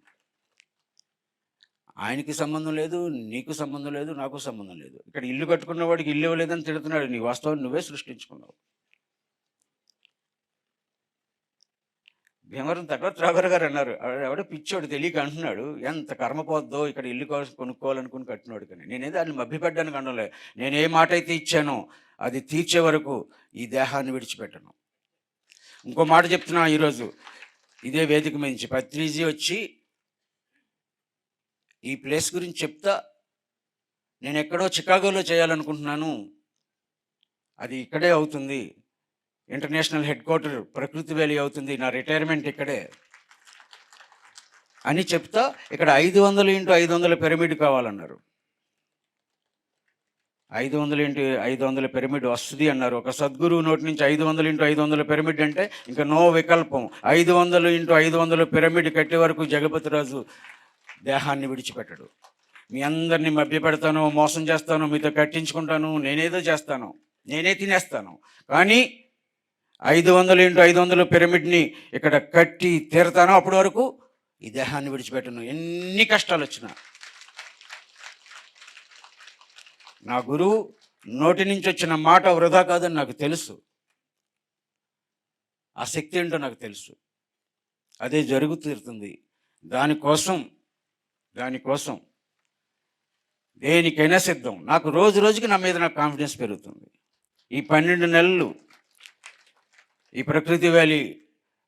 ఆయనకి సంబంధం లేదు, నీకు సంబంధం లేదు, నాకు సంబంధం లేదు. ఇక్కడ ఇల్లు కట్టుకున్న వాడికి ఇల్లు ఇవ్వలేదని తిడుతున్నాడు. నీ వాస్తవాన్ని నువ్వే సృష్టించుకున్నావు. భీమవరం తటవర్రావు గారు అన్నారు, ఎవడో పిచ్చోడు తెలియక అంటున్నాడు, ఎంత కర్మ పోద్దో ఇక్కడ ఇల్లు కొనుక్కోవాలనుకుని కట్టినాడు. కానీ నేనే దాన్ని మభ్యపెట్టడానికి అనలే. నేను ఏ మాట అయితే ఇచ్చానో అది తీర్చే వరకు ఈ దేహాన్ని విడిచిపెట్టను. ఇంకో మాట చెప్తున్నా ఈరోజు ఇదే వేదిక మించి. పత్రిజీ వచ్చి ఈ ప్లేస్ గురించి చెప్తా, నేను ఎక్కడో చికాగోలో చేయాలనుకుంటున్నాను, అది ఇక్కడే అవుతుంది, ఇంటర్నేషనల్ హెడ్ క్వార్టర్ ప్రకృతి వ్యాలీ అవుతుంది, నా రిటైర్మెంట్ ఇక్కడే అని చెప్తా. ఇక్కడ 500x500 పిరమిడ్ కావాలన్నారు. 500x500 పిరమిడ్ వస్తుంది అన్నారు. ఒక సద్గురువు నోటి నుంచి 500x500 పిరమిడ్ అంటే ఇంకా నో వికల్పం. 500x500 పిరమిడ్ కట్టే వరకు జగపతిరాజు దేహాన్ని విడిచిపెట్టడు. మీ అందరినీ మభ్యపెడతాను, మోసం చేస్తాను, మీతో కట్టించుకుంటాను, నేనేదో చేస్తాను, నేనే తినేస్తాను, కానీ 500x500 పిరమిడ్ని ఇక్కడ కట్టి తీరతాను. అప్పటి వరకు ఈ దేహాన్ని విడిచిపెట్టను, ఎన్ని కష్టాలు వచ్చినా. నా గురువు నోటి నుంచి వచ్చిన మాట వృధా కాదని నాకు తెలుసు. ఆ శక్తి ఏంటో నాకు తెలుసు. అదే జరుగు తీరుతుంది. దానికోసం దేనికైనా సిద్ధం. నాకు రోజు రోజుకి నా మీద నాకు కాన్ఫిడెన్స్ పెరుగుతుంది. ఈ 12 నెలలు ఈ ప్రకృతి వ్యాలీ,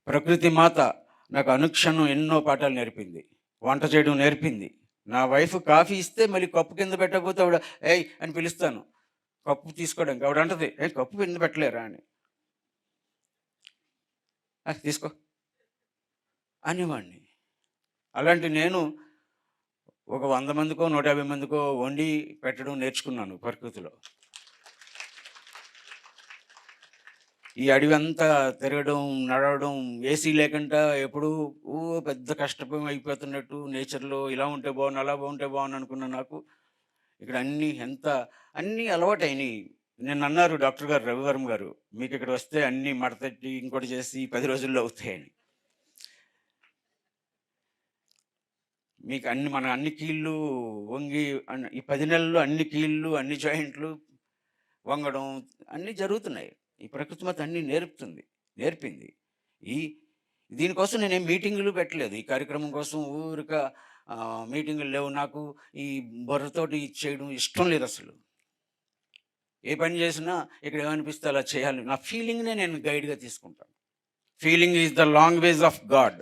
ప్రకృతి మాత నాకు అనుక్షణం ఎన్నో పాఠాలు నేర్పింది. వంట చేయడం నేర్పింది. నా వైఫ్ కాఫీ ఇస్తే మళ్ళీ కప్పు కింద పెట్టకపోతే ఆవిడ ఏయ్ అని పిలుస్తాను, కప్పు తీసుకోవడానికి. ఆవిడ అంటది, కప్పు కింద పెట్టలేరా అని. తీసుకో అనేవాడిని. అలాంటి నేను ఒక 100 మందికో 150 మందికో వండి పెట్టడం నేర్చుకున్నాను ప్రకృతిలో. ఈ అడవి అంతా తిరగడం, నడవడం, ఏసీ లేకుండా ఎప్పుడూ పెద్ద కష్టం అయిపోతున్నట్టు నేచర్లో ఇలా ఉంటే బాగుండు, అలా బాగుంటే బాగుండు అనుకున్న నాకు ఇక్కడ అన్నీ అలవాటైనాయి. నిన్న అన్నారు డాక్టర్ గారు, రవివర్మ గారు, మీకు ఇక్కడ వస్తే అన్నీ మడతట్టి ఇంకోటి చేసి 10 రోజుల్లో అవుతాయని. మీకు అన్ని కీళ్ళు వంగి ఈ 10 నెలల్లో అన్ని కీళ్ళు, అన్ని జాయింట్లు వంగడం అన్నీ జరుగుతున్నాయి. ఈ ప్రకృతి మాత అన్నీ నేర్పింది. దీనికోసం నేనేం మీటింగులు పెట్టలేదు. ఈ కార్యక్రమం కోసం ఊరిక మీటింగులు లేవు. నాకు ఈ బుర్రతోటి చేయడం ఇష్టం లేదు అసలు. ఏ పని చేసినా ఇక్కడ ఏమనిపిస్తే అలా చేయాలి. నా ఫీలింగ్నే నేను గైడ్గా తీసుకుంటాను. Feeling is the language of God.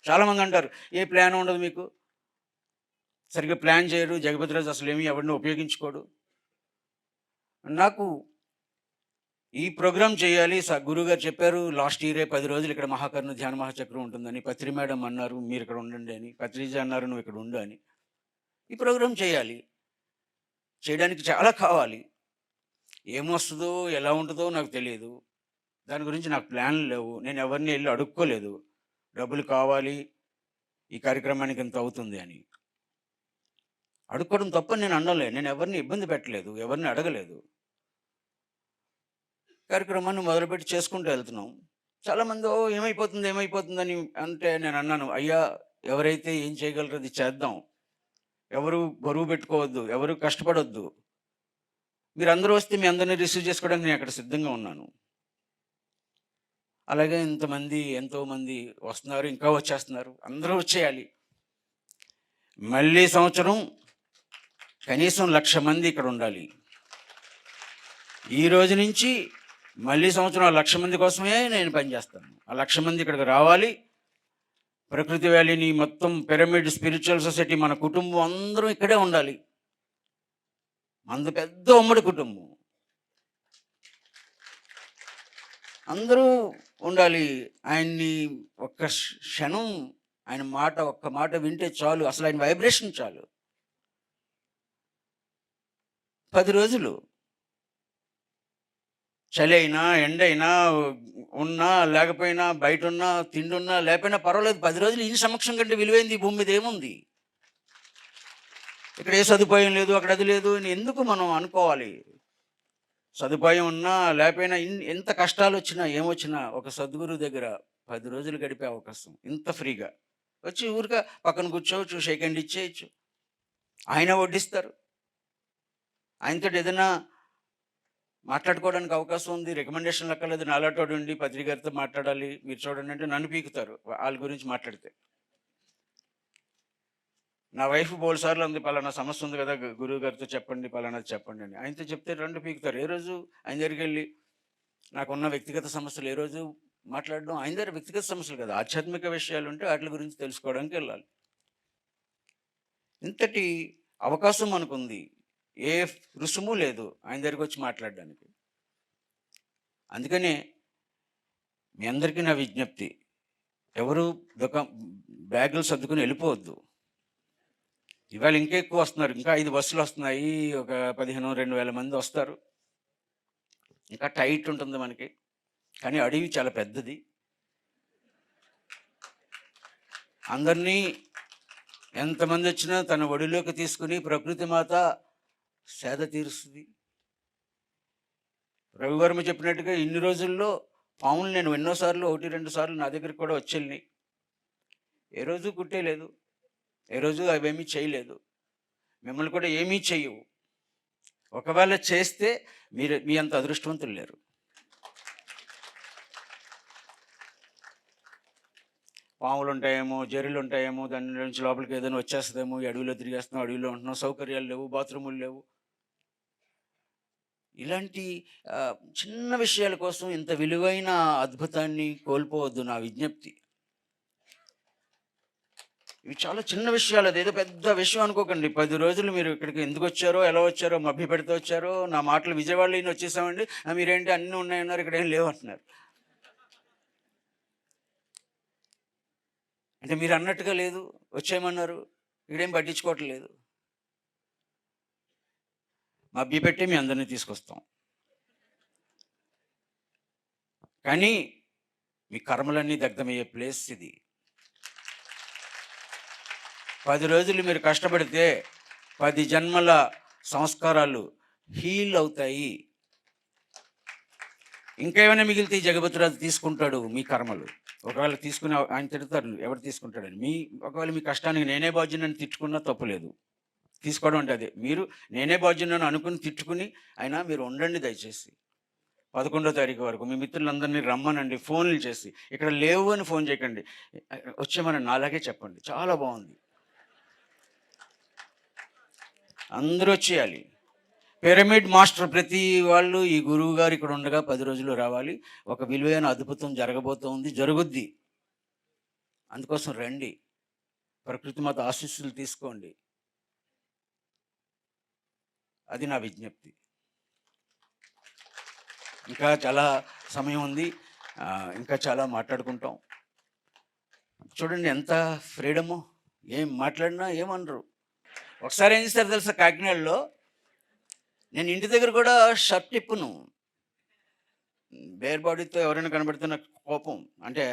చాలామంది అంటారు, ఏ ప్లాన్ ఉండదు మీకు, సరిగ్గా ప్లాన్ చేయరు, జగపతిరాజు అసలు ఏమీ ఎవరిని ఉపయోగించుకోడు. నాకు ఈ ప్రోగ్రామ్ చేయాలి, గురువుగారు చెప్పారు లాస్ట్ ఇయరే 10 రోజులు ఇక్కడ మహాకర్ణ ధ్యాన మహాచక్రం ఉంటుందని. పత్రి మేడం అన్నారు మీరు ఇక్కడ ఉండండి అని, పత్రిజీ అన్నారు నువ్వు ఇక్కడ ఉండు అని. ఈ ప్రోగ్రామ్ చేయాలి. చేయడానికి చాలా కావాలి. ఏమొస్తదో, ఎలా ఉంటదో నాకు తెలీదు. దాని గురించి నాకు ప్లాన్లు లేవు. నేను ఎవరిని ఎళ్లి అడుక్కోలేదు. డబ్బులు కావాలి, ఈ కార్యక్రమానికి ఇంత అవుతుంది అని. అడుక్కోవడం తప్పని నేను అనలే. నేను ఎవరిని ఇబ్బంది పెట్టలేదు. ఎవరిని అడగలేదు. కార్యక్రమాన్ని మొదలుపెట్టి చేసుకుంటూ వెళ్తున్నాం. చాలామంది ఏమైపోతుంది, ఏమైపోతుందని అంటే నేనన్నాను, అయ్యా ఎవరైతే ఏం చేయగలరో అది చేద్దాం. ఎవరు బరువు పెట్టుకోవద్దు. ఎవరు కష్టపడొద్దు. మీరందరూ వస్తే మీ అందరిని రిసీవ్ చేసుకోవడానికి నేను అక్కడ సిద్ధంగా ఉన్నాను. అలాగే ఇంతమంది ఎంతోమంది వస్తున్నారు. ఇంకా వచ్చేస్తున్నారు. అందరూ వచ్చేయాలి. మళ్ళీ సంవత్సరం కనీసం 1,00,000 మంది ఇక్కడ ఉండాలి. ఈ రోజు నుంచి మళ్ళీ సంవత్సరం ఆ 1,00,000 మంది కోసమే నేను పనిచేస్తాను. ఆ 1,00,000 మంది ఇక్కడికి రావాలి. ప్రకృతి వ్యాలీని మొత్తం పిరమిడ్ స్పిరిచువల్ సొసైటీ మన కుటుంబం అందరం ఇక్కడే ఉండాలి. మనది పెద్ద ఉమ్మడి కుటుంబం. అందరూ ఉండాలి. ఆయన్ని ఒక్క క్షణం ఆయన మాట, ఒక్క మాట వింటే చాలు. అసలు ఆయన వైబ్రేషన్ చాలు. 10 రోజులు చలి అయినా, ఎండైనా, ఉన్నా లేకపోయినా, బయటున్నా, తిండున్నా లేకపోయినా పర్వాలేదు. 10 రోజులు ఈయన సమక్షం కంటే విలువైంది ఈ భూమి మీద ఏముంది? ఇక్కడ ఏ సదుపాయం లేదు, అక్కడ అది లేదు అని ఎందుకు మనం అనుకోవాలి? సదుపాయం ఉన్నా లేకపోయినా ఎంత కష్టాలు వచ్చినా ఏమొచ్చినా ఒక సద్గురువు దగ్గర 10 రోజులు గడిపే అవకాశం ఇంత ఫ్రీగా వచ్చి ఊరిగా పక్కన కూర్చోవచ్చు, షేక్ హ్యాండ్ ఇచ్చేయచ్చు. ఆయన వడ్డిస్తారు. ఆయనతో ఏదైనా మాట్లాడుకోవడానికి అవకాశం ఉంది. రికమెండేషన్ లెక్కలేదు. నాలాటోడు ఉండి పత్రిక గారితో మాట్లాడాలి, మీరు చూడండి అంటే నన్ను పీకుతారు వాళ్ళ గురించి మాట్లాడితే. నా వైఫ్ బోల్సార్లు అంది, పలానా సమస్య ఉంది కదా గురువు గారితో చెప్పండి, పలానాది చెప్పండి అని. ఆయనతో చెప్తే రెండు పీకుతారు. ఏ రోజు ఆయన దగ్గరికి వెళ్ళి నాకున్న వ్యక్తిగత సమస్యలు ఏ రోజు మాట్లాడడం, ఆయన దగ్గర వ్యక్తిగత సమస్యలు కదా, ఆధ్యాత్మిక విషయాలు ఉంటే వాటి గురించి తెలుసుకోవడానికి వెళ్ళాలి. ఇంతటి అవకాశం మనకుంది. ఏ రుసుము లేదు ఆయన దగ్గరికి వచ్చి మాట్లాడడానికి. అందుకనే మీ అందరికీ నా విజ్ఞప్తి, ఎవరు బ్యాగులు సర్దుకుని వెళ్ళిపోవద్దు. ఇవాళ ఇంకా ఎక్కువ వస్తున్నారు. ఇంకా 5 బస్సులు వస్తున్నాయి. ఒక 15,000-2,000 మంది వస్తారు. ఇంకా టైట్ ఉంటుంది మనకి. కానీ అడవి చాలా పెద్దది. అందరినీ ఎంతమంది వచ్చినా తన ఒడిలోకి తీసుకుని ప్రకృతి మాత సేద తీరుస్తుంది. రవివర్మ చెప్పినట్టుగా ఇన్ని రోజుల్లో పాములు నేను ఎన్నోసార్లు 1-2 సార్లు నా దగ్గరికి కూడా వచ్చేళ్ళినాయి. ఏ రోజు కుట్టేలేదు, ఏ రోజు అవేమీ చేయలేదు. మిమ్మల్ని కూడా ఏమీ చెయ్యవు. ఒకవేళ చేస్తే మీ అంత అదృష్టవంతులు లేరు. పాములు ఉంటాయేమో, జర్రీలు ఉంటాయేమో, దాని నుంచి లోపలికి ఏదైనా వచ్చేస్తుందేమో, ఈ అడవిలో తిరిగేస్తున్నాం, అడవిలో ఉంటున్నాం, సౌకర్యాలు లేవు, బాత్రూములు లేవు. ఇలాంటి చిన్న విషయాల కోసం ఇంత విలువైన అద్భుతాన్ని కోల్పోవద్దు, నా విజ్ఞప్తి. ఇవి చాలా చిన్న విషయాలు, అదేదో పెద్ద విషయం అనుకోకండి. 10 రోజులు మీరు ఇక్కడికి ఎందుకు వచ్చారో, ఎలా వచ్చారో, మభ్య పెడితే వచ్చారో. నా మాటలు విజయవాడలో ఈయన వచ్చేసామండి, మీరేంటి అన్నీ ఉన్నాయన్నారు, ఇక్కడ ఏం లేవు అంటున్నారు. అంటే మీరు అన్నట్టుగా లేదు, వచ్చేయమన్నారు, ఇక్కడేం పట్టించుకోవట్లేదు. మభ్యపెట్టి మీ అందరినీ తీసుకొస్తాం. కానీ మీ కర్మలన్నీ దగ్ధమయ్యే ప్లేస్ ఇది. 10 రోజులు మీరు కష్టపడితే 10 జన్మల సంస్కారాలు హీల్ అవుతాయి. ఇంకా ఏమైనా మిగిలితే ఈ జగపతిరాజు తీసుకుంటాడు మీ కర్మలు. ఒకవేళ తీసుకుని ఆయన తిడతారు, ఎవరు తీసుకుంటాడని. ఒకవేళ మీ కష్టానికి నేనే బాధ్యునని తిట్టుకున్నా తప్పులేదు. తీసుకోవడం అంటే అదే. మీరు నేనే బాధ్యునని అనుకుని తిట్టుకుని అయినా మీరు ఉండండి దయచేసి. 11వ తారీఖు వరకు మీ మిత్రులందరినీ రమ్మనండి, ఫోన్లు చేసి. ఇక్కడ లేవు అని ఫోన్ చేయకండి, వచ్చేమని నాలాగే చెప్పండి. చాలా బాగుంది, అందరూ వచ్చేయాలి. పిరమిడ్ మాస్టర్ ప్రతి వాళ్ళు ఈ గురువు గారు ఇక్కడ ఉండగా 10 రోజులు రావాలి. ఒక విలువైన అద్భుతం జరగబోతోంది, జరుగుద్ది. అందుకోసం రండి, ప్రకృతి మాత ఆశీస్సులు తీసుకోండి. అది నా విజ్ఞప్తి. ఇంకా చాలా సమయం ఉంది, ఇంకా చాలా మాట్లాడుకుంటాం. చూడండి ఎంత ఫ్రీడము, ఏం మాట్లాడినా ఏమనరు. ఒకసారి ఏం చేస్తారు తెలుసా, కాకినాడలో నేను ఇంటి దగ్గర కూడా షర్ట్ ఇప్పును. బేర్ బాడీతో ఎవరైనా కనబడితే నాకు కోపం. అంటే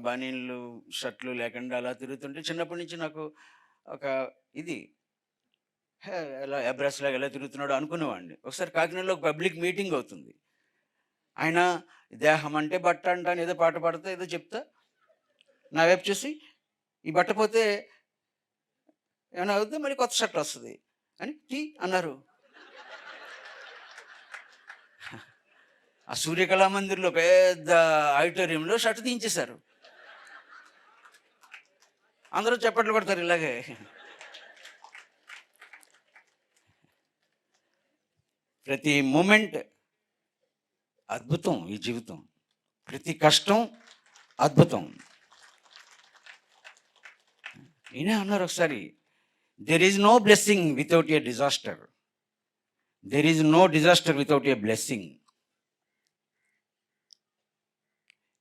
బనీన్లు, షర్ట్‌లు లేకుండా అలా తిరుగుతుంటే చిన్నప్పటి నుంచి నాకు ఒక ఇది హే! ఎలా అబ్రాస్‌లాగా ఎలా తిరుగుతున్నాడో అనుకునేవాడిని. ఒకసారి కాకినాడలో ఒక పబ్లిక్ మీటింగ్ అవుతుంది. ఆయన దేహం అంటే బట్ట అంట అని ఏదో పాట పాడుతా ఏదో చెప్తా నా వైపు చూసి ఈ బట్ట పోతే ఏమైనా అవుద్దా మళ్ళీ కొత్త షర్ట్ వస్తది అని అన్నారు. ఆ సూర్యకళా మందిర్‌లో పెద్ద ఆడిటోరియంలో షర్ట్ తీయించేశారు. అందరూ చప్పట్లు కొడతారు ఇలాగే. ప్రతి మూమెంట్ అద్భుతం ఈ జీవితం. ప్రతి కష్టం అద్భుతం. ఈయనే అన్నారు ఒకసారి, "there is no blessing without a disaster. There is no disaster without a blessing."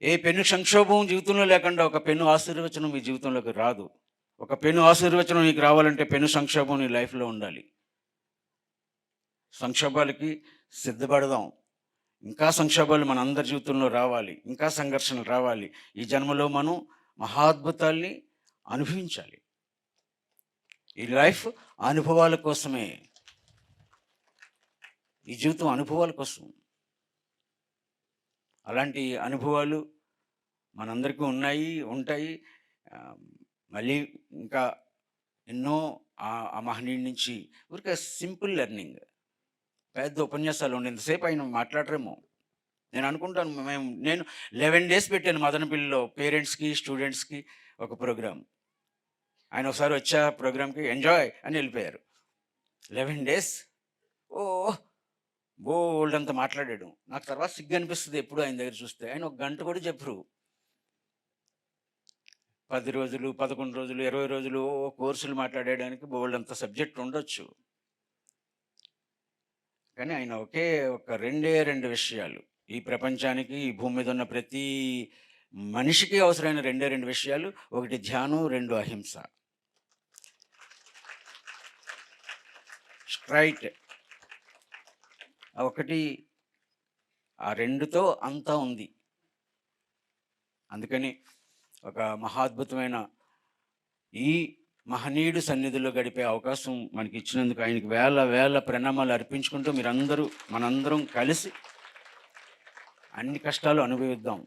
ఏ పెను సంక్షోభం జీవితంలో లేకుండా ఒక పెను ఆశీర్వచనం మీ జీవితంలోకి రాదు. ఒక పెను ఆశీర్వచనం నీకు రావాలంటే పెను సంక్షోభం నీ లైఫ్‌లో ఉండాలి. సంక్షోభాలకి సిద్ధపడదాం. ఇంకా సంక్షోభాలు మనందరి జీవితంలో రావాలి. ఇంకా సంఘర్షణలు రావాలి. ఈ జన్మలో మనం మహాద్భుతాల్ని అనుభవించాలి. ఈ లైఫ్ అనుభవాల కోసమే. ఈ జీవితం అనుభవాల కోసం. అలాంటి అనుభవాలు మనందరికీ ఉన్నాయి, ఉంటాయి. మళ్ళీ ఇంకా ఎన్నో ఆ మహనీయుడి నుంచి ఊరికే సింపుల్ లెర్నింగ్. పెద్ద ఉపన్యాసాలు ఉన్నంతసేపు ఆయన మాట్లాడరేమో. నేను అనుకుంటాను నేను 11 డేస్ పెట్టాను మదనపల్లిలో పేరెంట్స్‌కి, స్టూడెంట్స్‌కి ఒక ప్రోగ్రామ్. ఆయన ఒకసారి వచ్చి ఆ ప్రోగ్రామ్‌కి ఎంజాయ్ అని వెళ్ళిపోయారు. 11 డేస్ ఓహ్! బోలెడంత మాట్లాడాడు. నాకు తర్వాత సిగ్గు అనిపిస్తది ఎప్పుడు ఆయన దగ్గర చూస్తే. ఆయన ఒక గంట కూడా చెప్పరు. 10 రోజులు, 11 రోజులు, 20 రోజులు కోర్సులు మాట్లాడడానికి బోలెడంత సబ్జెక్ట్ ఉండొచ్చు. కానీ ఆయన ఒక రెండే 2 విషయాలు. ఈ ప్రపంచానికి, ఈ భూమి మీద ఉన్న ప్రతి మనిషికి అవసరమైన రెండే 2 విషయాలు. ఒకటి ధ్యానం, 2 అహింస. స్ట్రైట్. ఒకటి ఆ 2తో అంతా ఉంది. అందుకని ఒక మహాద్భుతమైన ఈ మహనీయుడు సన్నిధిలో గడిపే అవకాశం మనకి ఇచ్చినందుకు ఆయనకి వేల వేల ప్రణామాలు అర్పించుకుంటూ మనందరం కలిసి అన్ని కష్టాలు అనుభవిద్దాం.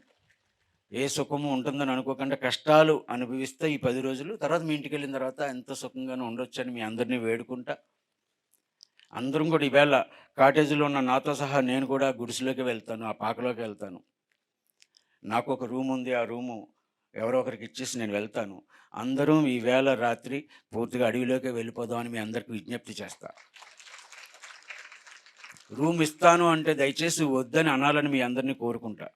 ఏ సుఖము ఉంటుందని అనుకోకుండా కష్టాలు అనుభవిస్తే ఈ 10 రోజులు తర్వాత మీ ఇంటికి వెళ్ళిన తర్వాత ఎంత సుఖంగానూ ఉండొచ్చని మీ అందరినీ వేడుకుంటా అందరం కూడా ఈవేళ కాటేజీలో ఉన్న నాతో సహా నేను కూడా గుడిసెలోకి వెళ్తాను, ఆ పాకలోకి వెళ్తాను. నాకు ఒక రూమ్ ఉంది. ఆ రూము ఎవరో ఒకరికి ఇచ్చేసి నేను వెళ్తాను. అందరం ఈవేళ రాత్రి పూర్తిగా అడవిలోకి వెళ్ళిపోదామని మీ అందరికీ విజ్ఞప్తి చేస్తా. రూమ్ ఇస్తాను అంటే దయచేసి వద్దని అనాలని మీ అందరినీ కోరుకుంటా.